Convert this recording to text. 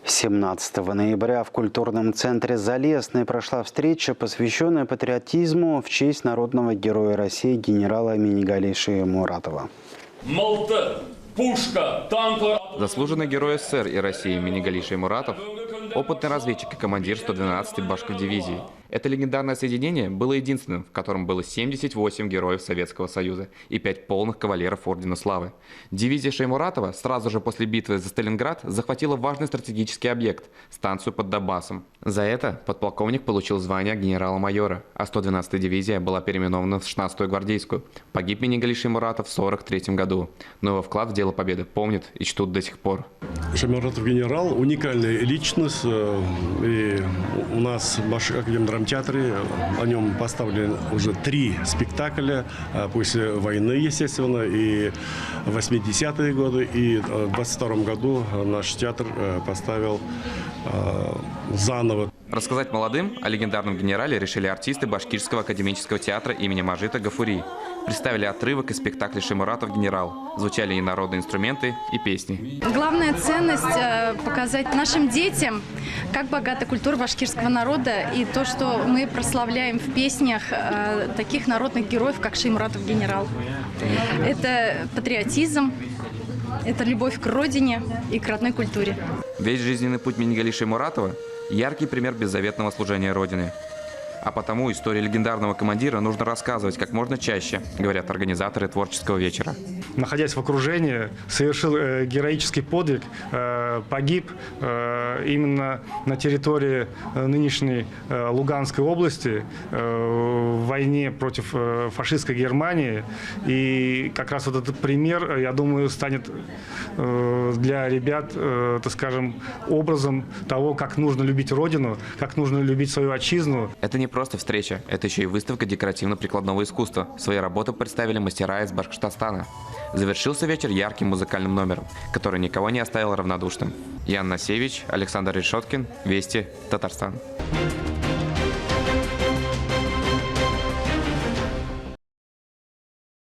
17 ноября в культурном центре «Залесный» прошла встреча, посвященная патриотизму в честь народного героя России генерала Минигалии Шаймуратова. Малта, пушка, танк. Заслуженный герой СССР и России Минигалий Шаймуратов – опытный разведчик и командир 112-й башкир-дивизии. Это легендарное соединение было единственным, в котором было 78 героев Советского Союза и 5 полных кавалеров Ордена Славы. Дивизия Шаймуратова сразу же после битвы за Сталинград захватила важный стратегический объект – станцию под Донбассом. За это подполковник получил звание генерала-майора, а 112-я дивизия была переименована в 16-ю гвардейскую. Погиб Минигалий Шаймуратов в 1943 году, но его вклад в дело победы помнят и чтут до сих пор. Шаймуратов генерал – уникальная личность, и у нас в Башкирском драмтеатре о нем поставлены уже 3 спектакля после войны, естественно, и в 80-е годы, и в 22 году наш театр поставил заново. Рассказать молодым о легендарном генерале решили артисты Башкирского академического театра имени Мажита Гафури. Представили отрывок из спектакля «Шаймуратов генерал». Звучали и народные инструменты, и песни. Главная ценность – показать нашим детям, как богата культура башкирского народа, и то, что мы прославляем в песнях таких народных героев, как Шаймуратов генерал. Это патриотизм, это любовь к родине и к родной культуре. Весь жизненный путь Минигалия Шаймуратова – яркий пример беззаветного служения Родине. А потому историю легендарного командира нужно рассказывать как можно чаще, говорят организаторы творческого вечера. Находясь в окружении, совершил героический подвиг, погиб именно на территории нынешней Луганской области в войне против фашистской Германии. И как раз вот этот пример, я думаю, станет для ребят, так скажем, образом того, как нужно любить Родину, как нужно любить свою отчизну. Это не просто встреча, это еще и выставка декоративно-прикладного искусства. Свои работы представили мастера из Башкортостана. Завершился вечер ярким музыкальным номером, который никого не оставил равнодушным. Ян Насевич, Александр Решеткин, Вести, Татарстан.